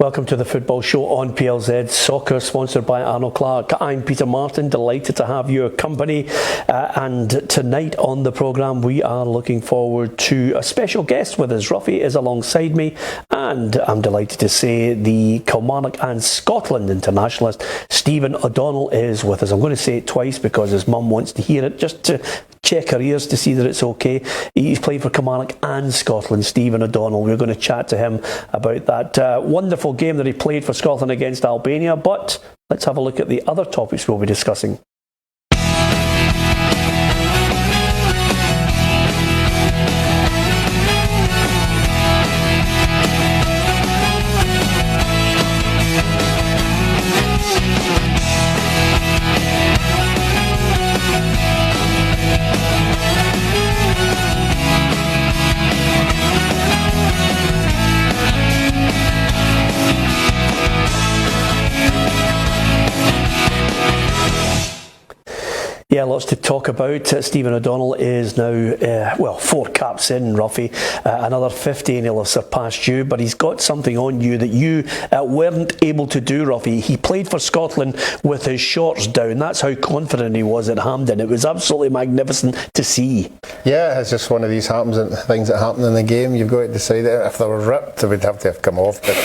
Welcome to the Football Show on PLZ Soccer, sponsored by Arnold Clark. I'm Peter Martin, delighted to have your company. And tonight on the programme, we are looking forward to a special guest with us. Ruffy is alongside me, and I'm delighted to say the Kilmarnock and Scotland internationalist, Stephen O'Donnell, is with us. I'm going to say it twice because his mum wants to hear it, just to check her ears to see that it's okay. He's played for Kilmarnock and Scotland, Stephen O'Donnell. We're going to chat to him about that wonderful game that he played for Scotland against Albania. But let's have a look at the other topics we'll be discussing. Yeah, lots to talk about. Stephen O'Donnell is now, 4 caps in, Ruffy. Another 50 and he'll have surpassed you. But he's got something on you that you weren't able to do, Ruffy. He played for Scotland with his shorts down. That's how confident he was at Hampden. It was absolutely magnificent to see. Yeah, it's just one of these things that happen in the game. You've got to decide that if they were ripped, they would have to have come off. But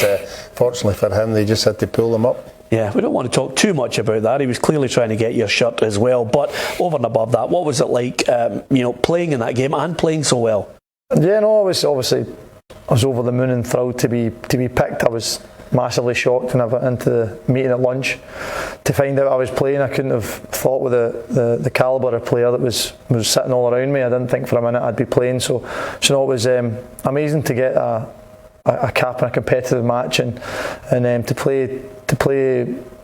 fortunately for him, they just had to pull them up. Yeah, we don't want to talk too much about that. He was clearly trying to get your shirt as well. But over and above that, what was it like, playing in that game and playing so well? Yeah, no, I was over the moon and thrilled to be picked. I was massively shocked when I went into the meeting at lunch to find out I was playing. I couldn't have thought with the calibre of player that was sitting all around me. I didn't think for a minute I'd be playing. So it was amazing to get a cap in a competitive match and to play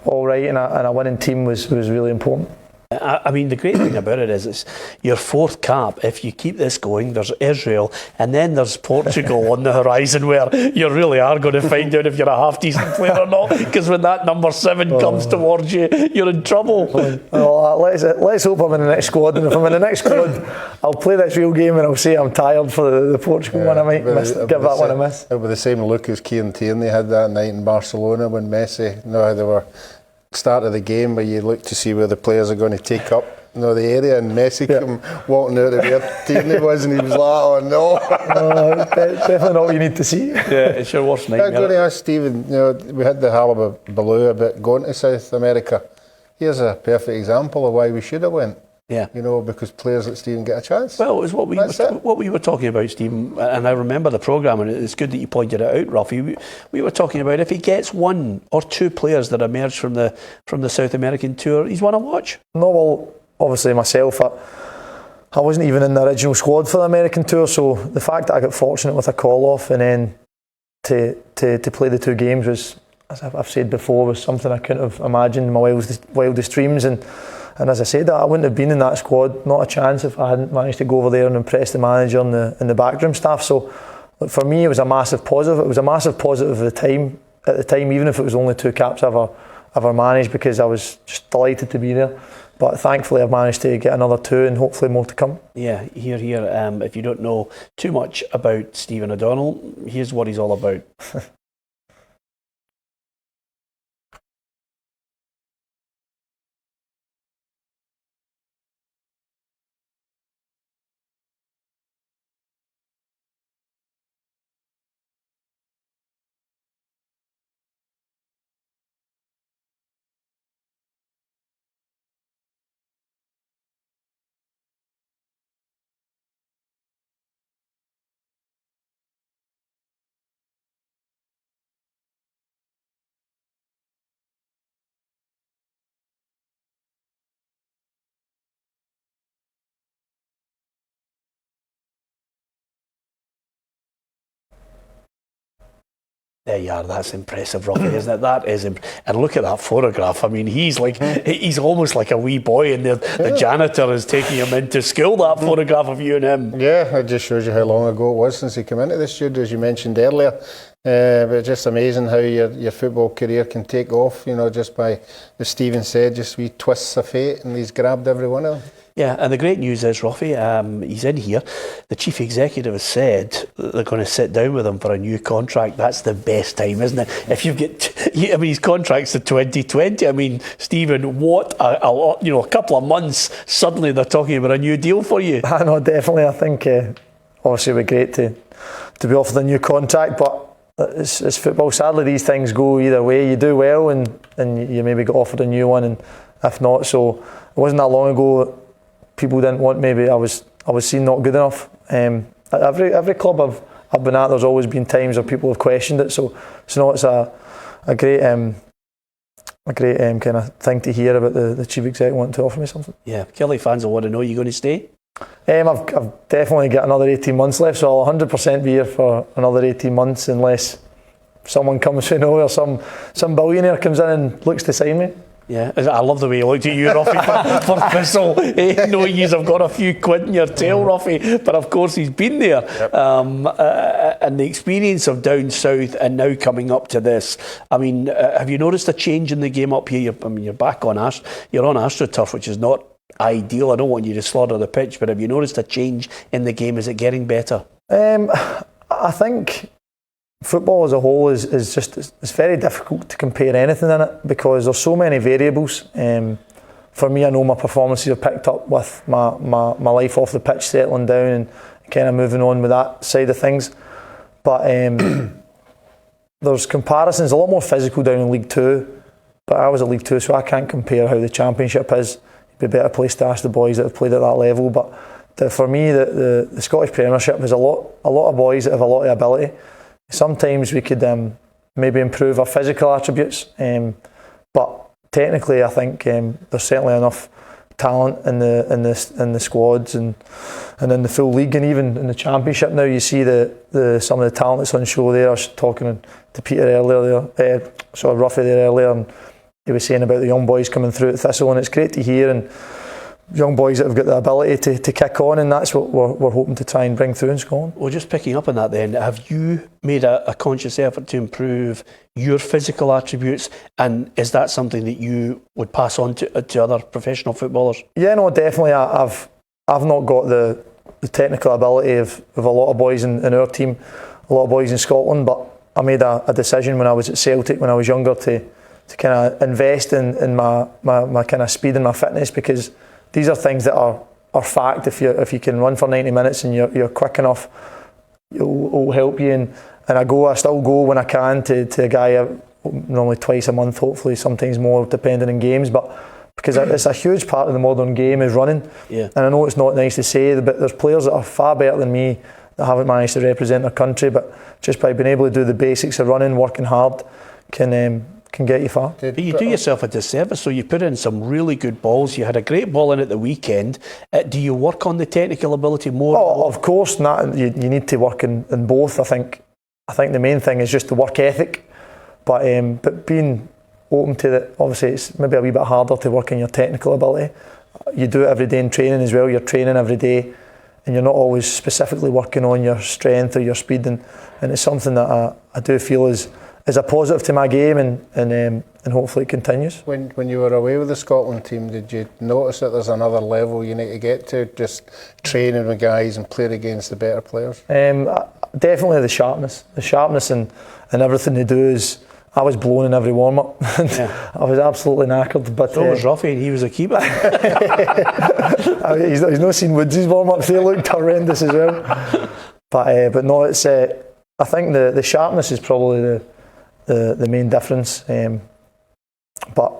all right in a winning team was really important. I mean, the great thing about it is it's your 4th cap. If you keep this going, there's Israel and then there's Portugal on the horizon, where you really are going to find out if you're a half-decent player or not, because when that number 7 comes towards you, you're in trouble. Let's hope I'm in the next squad, and if I'm in the next squad, I'll play this real game and I'll say I'm tired for the Portugal one. I might give that one a miss. It'll be the same look as Kieran Tierney had that night in Barcelona when Messi, how they were start of the game where you look to see where the players are going to take up the area, and Messi came walking out of where Tierney was, and he was like, oh no. Definitely not what you need to see. Yeah, it's your worst nightmare. I'm going to ask Stephen, we had the hullabaloo about going to South America. Here's a perfect example of why we should have went. Yeah, because players like Stephen get a chance. Well, it was what we were talking about, Stephen, and I remember the programme, and it's good that you pointed it out, Ruffy. We were talking about if he gets 1 or 2 players that emerge from the South American tour, he's one to watch. No, well, obviously myself, I wasn't even in the original squad for the American tour, so the fact that I got fortunate with a call off and then to play the 2 games was, as I've said before, was something I couldn't have imagined in my wildest dreams. And as I said, I wouldn't have been in that squad, not a chance, if I hadn't managed to go over there and impress the manager and the backroom staff. So for me, it was a massive positive. It was a massive positive at the time, even if it was only 2 caps I've ever managed, because I was just delighted to be there. But thankfully I've managed to get another 2 and hopefully more to come. Yeah, here. If you don't know too much about Stephen O'Donnell, here's what he's all about. There you are, that's impressive, Ruffy, isn't it? That is and look at that photograph. I mean, he's almost like a wee boy, and the janitor is taking him into school, that photograph of you and him. Yeah, it just shows you how long ago it was since he came into the studio, as you mentioned earlier. But it's just amazing how your football career can take off, just by, as Stephen said, just wee twists of fate, and he's grabbed every one of them. Yeah, and the great news is, Ruffy, he's in here. The chief executive has said that they're going to sit down with him for a new contract. That's the best time, isn't it? If you get, his contract's to 2020. I mean, Stephen, what a couple of months. Suddenly they're talking about a new deal for you. I know, definitely. I think obviously it would be great to be offered a new contract, but it's football. Sadly, these things go either way. You do well, and you maybe get offered a new one, and if not, so it wasn't that long ago. People didn't want, maybe I was seen not good enough. Every club I've been at, there's always been times where people have questioned it. So it's a great kind of thing to hear about the chief exec wanting to offer me something. Yeah, Kelly fans will want to know, you going to stay? I've definitely got another 18 months left, so I'll 100% be here for another 18 months unless someone comes from nowhere, some billionaire comes in and looks to sign me. Yeah, I love the way you looked at you, Ruffy, for Thistle. Knowing you've got a few quid in your tail, Ruffy, but of course he's been there. Yep. And the experience of down south and now coming up to this. I mean, have you noticed a change in the game up here? You're back on you're on AstroTurf, which is not ideal. I don't want you to slaughter the pitch, but have you noticed a change in the game? Is it getting better? I think football as a whole is it's very difficult to compare anything in it because there's so many variables. For me, I know my performances are picked up with my life off the pitch, settling down and kind of moving on with that side of things. But there's comparisons, a lot more physical down in League Two, but I was at League Two, so I can't compare how the Championship is. It'd be a better place to ask the boys that have played at that level. But for me, the Scottish Premiership is a lot of boys that have a lot of ability. Sometimes we could maybe improve our physical attributes, but technically I think there's certainly enough talent in the squads and in the full league, and even in the Championship now you see some of the talent that's on show there. I was talking to Peter earlier, Ruffy there earlier, and he was saying about the young boys coming through at Thistle, and it's great to hear, and young boys that have got the ability to kick on, and that's what we're hoping to try and bring through in Scotland. Well, just picking up on that then, have you made a conscious effort to improve your physical attributes, and is that something that you would pass on to other professional footballers? Yeah, no, definitely. I've not got the technical ability of a lot of boys in our team, a lot of boys in Scotland, but I made a decision when I was at Celtic when I was younger to kind of invest in my kind of speed and my fitness, because these are things that are fact. If you can run for 90 minutes and you're quick enough, it'll help you. And I still go when I can to a guy normally twice a month, hopefully sometimes more depending on games. But because it's a huge part of the modern game is running. Yeah. And I know it's not nice to say, but there's players that are far better than me that haven't managed to represent their country. But just by being able to do the basics of running, working hard, can get you far. But you do yourself a disservice. So you put in some really good balls. You had a great ball in at the weekend. Do you work on the technical ability more? Oh, of course. You need to work in both. I think the main thing is just the work ethic. But being open to that, obviously it's maybe a wee bit harder to work on your technical ability. You do it every day in training as well. You're training every day, and you're not always specifically working on your strength or your speed. And it's something that I do feel is a positive to my game, and hopefully it continues. When you were away with the Scotland team, did you notice that there's another level you need to get to, just training with guys and playing against the better players? Definitely the sharpness and everything they do is. I was blown in every warm-up. Yeah. I was absolutely knackered. But so was Ruffy, and he was a keeper. He's not seen Woods' warm-ups. They looked horrendous as well. But no, it's. I think the sharpness is probably the main difference. But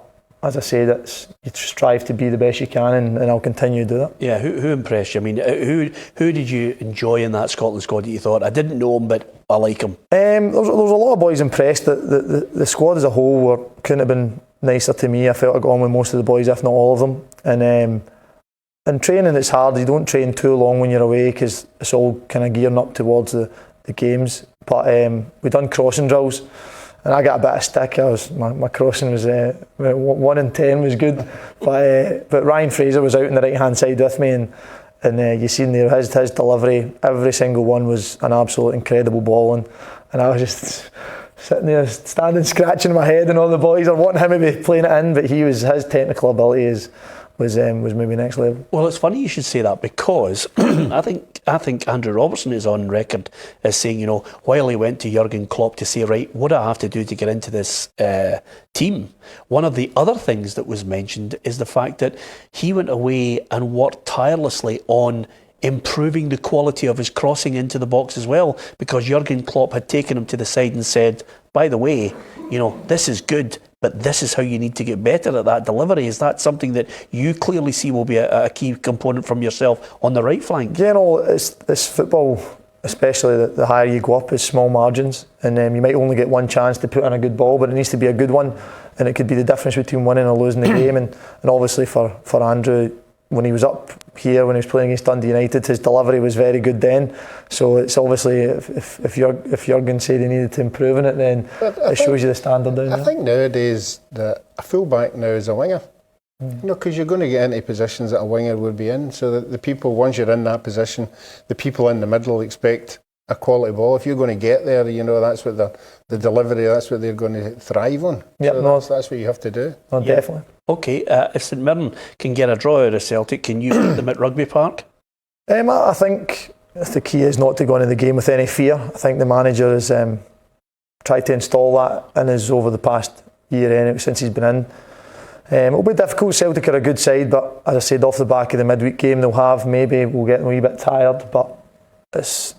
as I say, you strive to be the best you can, and I'll continue to do that. Yeah, who impressed you? I mean, who did you enjoy in that Scotland squad that you thought, I didn't know him, but I like him? There was a lot of boys impressed. The squad as a whole couldn't have been nicer to me. I felt I got on with most of the boys, if not all of them. And in training, it's hard. You don't train too long when you're away because it's all kind of gearing up towards the games. But we done crossing drills. And I got a bit of stick. My crossing was 1 in 10 was good, but Ryan Fraser was out on the right hand side with me, and you seen there his delivery. Every single one was an absolute incredible ball, and I was just sitting there, standing, scratching my head, and all the boys are wanting him to be playing it in, but his technical ability is was maybe next level. Well, it's funny you should say that, because I think Andrew Robertson is on record as saying, while he went to Jurgen Klopp to say, right, what do I have to do to get into this team? One of the other things that was mentioned is the fact that he went away and worked tirelessly on improving the quality of his crossing into the box as well, because Jurgen Klopp had taken him to the side and said, by the way, this is good, but this is how you need to get better at that delivery. Is that something that you clearly see will be a key component from yourself on the right flank? Yeah, it's football, especially the higher you go up, is small margins, and you might only get one chance to put in a good ball, but it needs to be a good one, and it could be the difference between winning or losing the game. And obviously for Andrew, when he was up here, when he was playing against Dundee United, his delivery was very good then. So it's obviously, if Jurgen said he needed to improve in it, then it shows you the standard down there. I think nowadays that a full-back now is a winger. Because you're going to get into positions that a winger would be in. So that the people, once you're in that position, the people in the middle expect a quality ball. If you're going to get there, that's what the delivery, that's what they're going to thrive on. Yep, so that's what you have to do. No, definitely. Okay, if St Mirren can get a draw out of Celtic, can you beat them at Rugby Park? I think the key is not to go into the game with any fear. I think the manager has tried to install that in us over the past year anyway, since he's been in. It'll be difficult. Celtic are a good side, but as I said, off the back of the midweek game maybe we'll get them a wee bit tired, but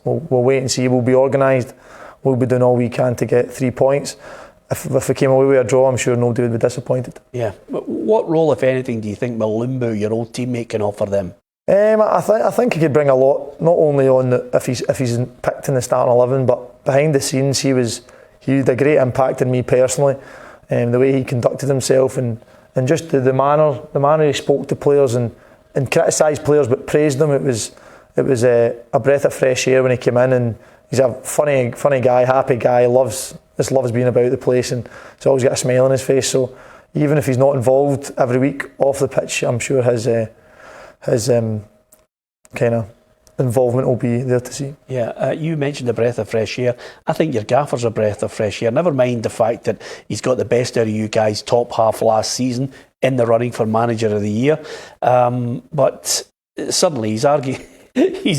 we'll wait and see. We'll be organised. We'll be doing all we can to get 3 points. If we came away with a draw, I'm sure nobody would be disappointed. Yeah. But what role, if anything, do you think Malumbu, your old teammate, can offer them? I think he could bring a lot, not only on if he's picked in the starting 11, but behind the scenes he had a great impact on me personally. The way he conducted himself and just the manner he spoke to players and criticised players but praised them. It was a breath of fresh air when he came in, and he's a funny guy, happy guy, loves being about the place, and he's always got a smile on his face. So even if he's not involved every week off the pitch, I'm sure his kind of involvement will be there to see. Yeah, you mentioned a breath of fresh air. I think your gaffer's a breath of fresh air. Never mind the fact that he's got the best out of you guys top half last season in the running for manager of the year. But suddenly he's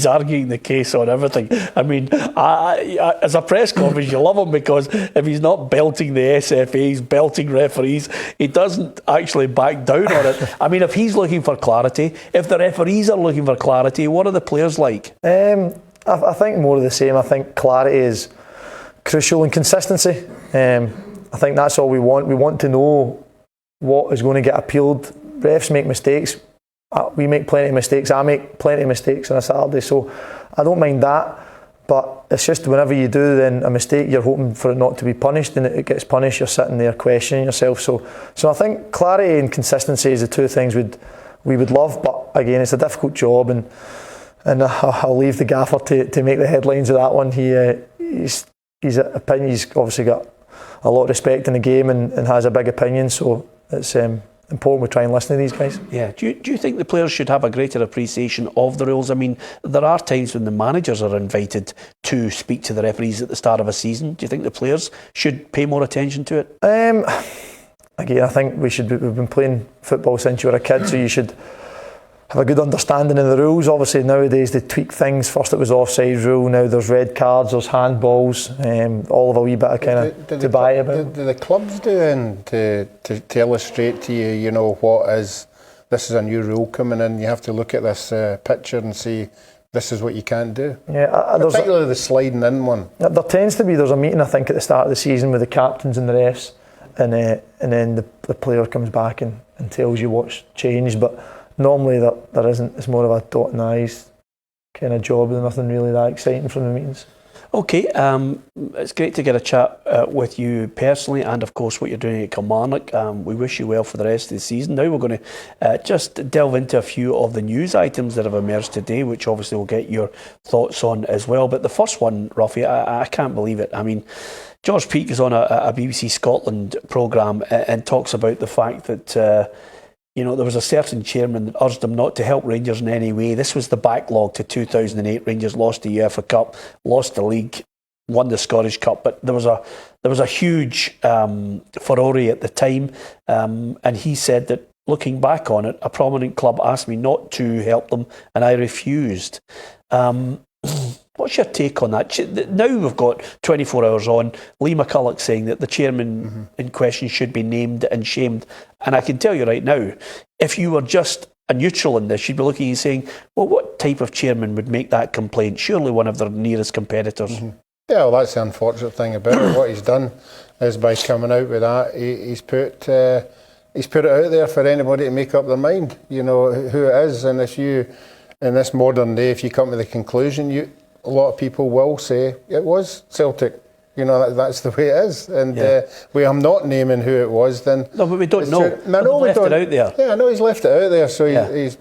arguing the case on everything. I mean, as a press conference, you love him, because if he's not belting the SFAs, belting referees, he doesn't actually back down on it. I mean, if he's looking for clarity, if the referees are looking for clarity, what are the players like? I think more of the same. I think clarity is crucial, and consistency. I think that's all we want. We want to know what is going to get appealed. Refs make mistakes. We make plenty of mistakes. I make plenty of mistakes on a Saturday, so I don't mind that. But it's just whenever you do then a mistake, you're hoping for it not to be punished, and it gets punished. You're sitting there questioning yourself. So I think clarity and consistency is the two things we would love. But again, it's a difficult job, and I'll leave the gaffer to make the headlines of that one. He's obviously got a lot of respect in the game and has a big opinion. So it's important we try and listen to these guys. Yeah. Do you think the players should have a greater appreciation of the rules? I mean, there are times when the managers are invited to speak to the referees at the start of a season. Do you think the players should pay more attention to it? Again, I think we've been playing football since you were a kid, so you should have a good understanding of the rules. Obviously nowadays they tweak things. First it was offside rule, now there's red cards, there's handballs, all of a wee bit of kind of debate about. Do the clubs do to illustrate to you, this is a new rule coming in, you have to look at this picture and see this is what you can't do? Yeah, particularly the sliding in one. There tends to be, there's a meeting I think at the start of the season with the captains and the refs, and then the player comes back and tells you what's changed, but normally there isn't. It's more of a dot and I's kind of job. There's nothing really that exciting from the meetings. Okay, it's great to get a chat with you personally, and of course what you're doing at Kilmarnock. We wish you well for the rest of the season. Now we're going to just delve into a few of the news items that have emerged today, which obviously we'll get your thoughts on as well. But the first one, Ruffy, I can't believe it. I mean, George Peake is on a BBC Scotland programme and talks about the fact that there was a certain chairman that urged him not to help Rangers in any way. This was the backlog to 2008. Rangers lost the UEFA Cup, lost the league, won the Scottish Cup, but there was a huge furore at the time, and he said that, looking back on it, a prominent club asked me not to help them and I refused. What's your take on that? Now we've got 24 hours on, Lee McCulloch saying that the chairman in question should be named and shamed. And I can tell you right now, if you were just a neutral in this, you'd be looking and saying, well, what type of chairman would make that complaint? Surely one of their nearest competitors. Yeah, well, that's the unfortunate thing about it. What he's done is by coming out with that, he's put it out there for anybody to make up their mind, you know, who it is. And if you, in this modern day, if you come to the conclusion, a lot of people will say it was Celtic. You know, that's the way it is. And we are not naming who it was, then... No, but we don't know. I know we left it out there. Yeah, I know he's left it out there. So he's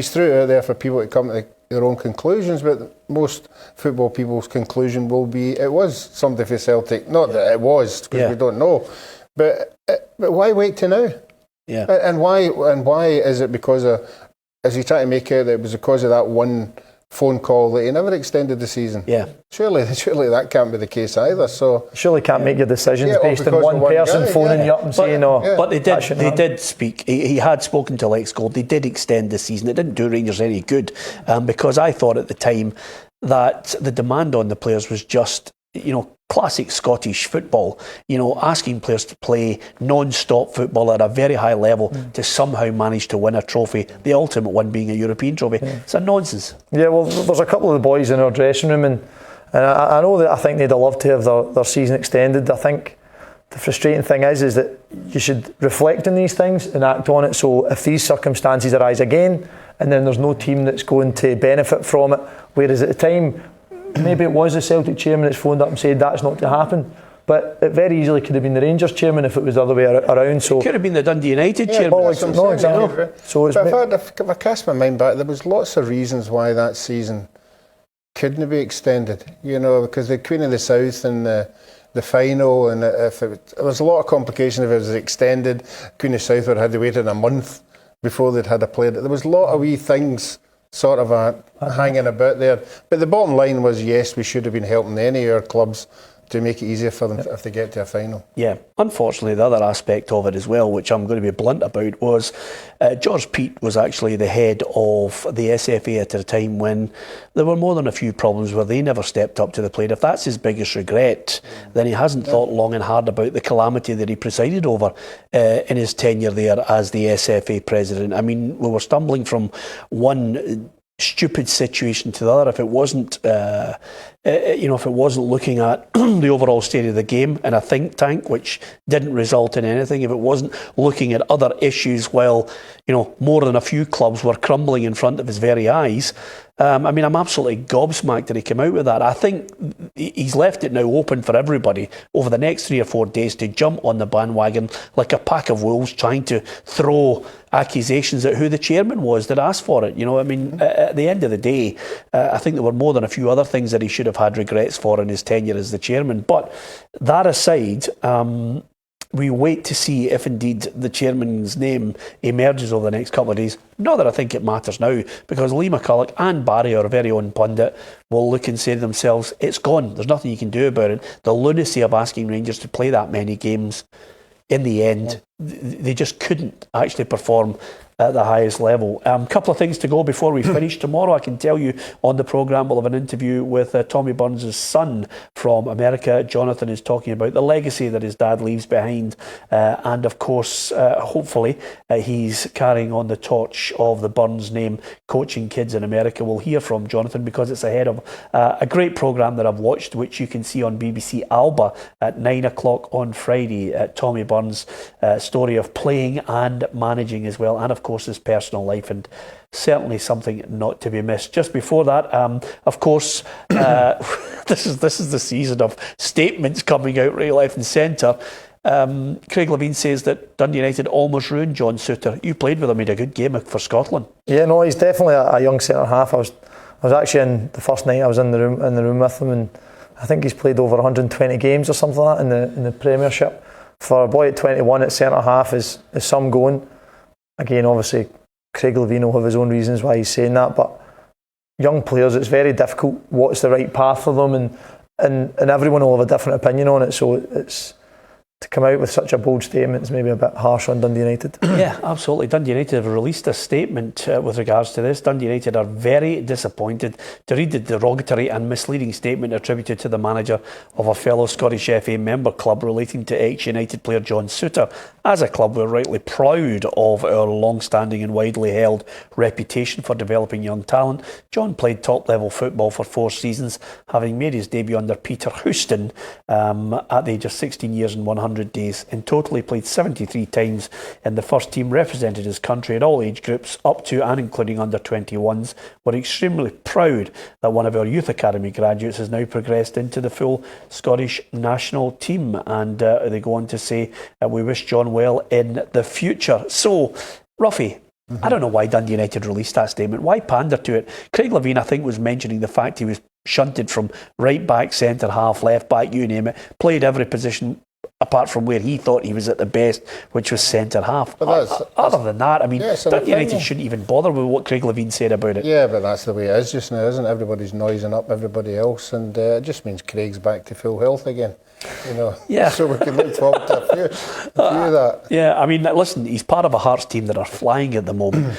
threw it out there for people to come to their own conclusions. But most football people's conclusion will be it was somebody for Celtic. Not that it was, because we don't know. But why wait till now? Yeah. And why is it because of... Is he trying to make out that it was because of that one phone call that he never extended the season? Yeah. Surely that can't be the case either. So surely can't make your decisions based on one person phoning you up and saying, But they did speak. He had spoken to Lex Gold. They did extend the season. It didn't do Rangers any good, because I thought at the time that the demand on the players was just, you know, classic Scottish football, you know, asking players to play non-stop football at a very high level to somehow manage to win a trophy, the ultimate one being a European trophy. It's a nonsense. Yeah, well, there's a couple of the boys in our dressing room, and I know that I think they'd have loved to have their season extended. I think the frustrating thing is that you should reflect on these things and act on it. So if these circumstances arise again, and then there's no team that's going to benefit from it, whereas at the time, maybe it was the Celtic chairman that's phoned up and said that's not to happen, but it very easily could have been the Rangers chairman if it was the other way around. So it could have been the Dundee United chairman. Well, exactly. So if I cast my mind back, there was lots of reasons why that season couldn't be extended. You know, because the Queen of the South and the final, and there was a lot of complication if it was extended. Queen of the South would have had to wait a month before they'd had a player. There was a lot of wee things sort of hanging about there. But the bottom line was, yes, we should have been helping any of our clubs to make it easier for them if they get to a final. Yeah, unfortunately, the other aspect of it as well, which I'm going to be blunt about, was George Peat was actually the head of the SFA at a time when there were more than a few problems where they never stepped up to the plate. If that's his biggest regret, then he hasn't thought long and hard about the calamity that he presided over in his tenure there as the SFA president. I mean, we were stumbling from one stupid situation to the other. If it wasn't, if it wasn't looking at the overall state of the game in a think tank, which didn't result in anything, if it wasn't looking at other issues while, you know, more than a few clubs were crumbling in front of his very eyes, I mean, I'm absolutely gobsmacked that he came out with that. I think he's left it now open for everybody over the next 3 or 4 days to jump on the bandwagon like a pack of wolves, trying to throw accusations at who the chairman was that asked for it. You know, I mean, at the end of the day, I think there were more than a few other things that he should have had regrets for in his tenure as the chairman. But that aside, we wait to see if indeed the chairman's name emerges over the next couple of days. Not that I think it matters now, because Lee McCulloch and Barry, our very own pundit, will look and say to themselves, it's gone, there's nothing you can do about it. The lunacy of asking Rangers to play that many games, in the end, they just couldn't actually perform at the highest level. A couple of things to go before we finish. Tomorrow, I can tell you on the programme, we'll have an interview with Tommy Burns' son from America. Jonathan is talking about the legacy that his dad leaves behind. And of course, hopefully, he's carrying on the torch of the Burns name, coaching kids in America. We'll hear from Jonathan because it's ahead of a great programme that I've watched, which you can see on BBC Alba at 9 o'clock on Friday. Tommy Burns' story of playing and managing as well. And of course, his personal life, and certainly something not to be missed. Just before that, of course, this is the season of statements coming out right, left and centre. Craig Levein says that Dundee United almost ruined John Souttar. You played with him, made a good game for Scotland. Yeah, no, he's definitely a young centre half. I was actually in the first night I was in the room with him, and I think he's played over 120 games or something like that in the Premiership. For a boy at 21 at centre half is some going. Again, obviously, Craig Levein will have his own reasons why he's saying that, but young players, it's very difficult. What's the right path for them, and everyone will have a different opinion on it. So to come out with such a bold statement is maybe a bit harsh on Dundee United. Yeah, absolutely. Dundee United have released a statement with regards to this. Dundee United are very disappointed to read the derogatory and misleading statement attributed to the manager of a fellow Scottish FA member club relating to ex-United player John Souttar. As a club, we're rightly proud of our long-standing and widely held reputation for developing young talent. John played top-level football for 4 seasons, having made his debut under Peter Houston at the age of 16 years and 100 days. In total, he played 73 times in the first team, represented his country at all age groups, up to and including under 21s. We're extremely proud that one of our youth academy graduates has now progressed into the full Scottish national team. And they go on to say, we wish John well in the future. So, Ruffy, I don't know why Dundee United released that statement. Why pander to it? Craig Levein, I think, was mentioning the fact he was shunted from right back, centre half, left back, you name it, played every position apart from where he thought he was at the best, which was centre half. Other than that, I mean, Dundee United shouldn't even bother with what Craig Levein said about it. Yeah, but that's the way it is just now, isn't it? Everybody's noising up everybody else, and it just means Craig's back to full health again. You know, yeah. So we can look forward to a few of that. Yeah, I mean, listen, he's part of a Hearts team that are flying at the moment.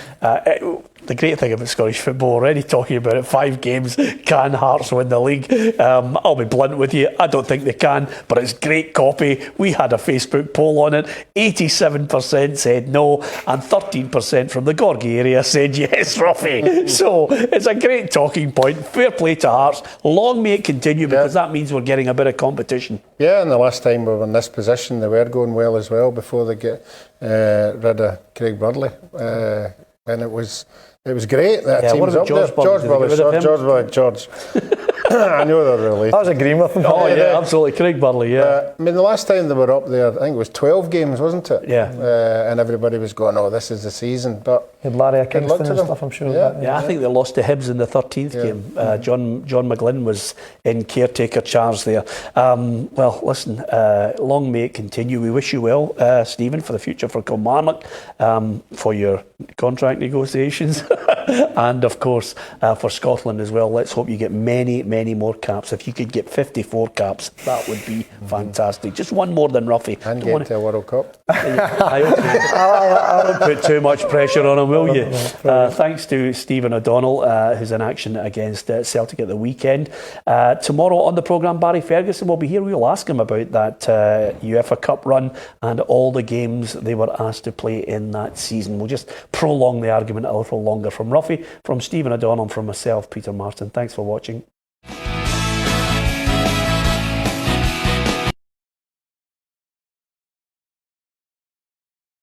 The great thing about Scottish football, already talking about it, 5 games, can Hearts win the league? I'll be blunt with you, I don't think they can, but it's great copy. We had a Facebook poll on it, 87% said no, and 13% from the Gorgie area said yes, Ruffy. So it's a great talking point. Fair play to Hearts. Long may it continue, because that means we're getting a bit of competition. Yeah, and the last time we were in this position, they were going well as well before they get rid of Craig Burley. And it was great that team was up there. George. I know they're relieved. I was agreeing with him. Oh yeah, absolutely. Craig Burley, yeah. I mean, the last time they were up there, I think it was 12 games, wasn't it? Yeah. And everybody was going, oh, this is the season. But Had Larry Kingston and stuff, I'm sure. Yeah, I think they lost to Hibs in the 13th game. John McGlynn was in caretaker charge there. Well, listen, long may it continue. We wish you well, Stephen, for the future for Kilmarnock, for your contract negotiations, and of course for Scotland as well. Let's hope you get many more caps. If you could get 54 caps, that would be fantastic. Just one more than Ruffy. And get to a World Cup. I won't put too much pressure on him, will you? Thanks to Stephen O'Donnell, who's in action against Celtic at the weekend. Tomorrow on the programme, Barry Ferguson will be here. We'll ask him about that UEFA Cup run and all the games they were asked to play in that season. We'll just prolong the argument a little longer. From Ruffy, from Stephen O'Donnell, and from myself, Peter Marston. Thanks for watching.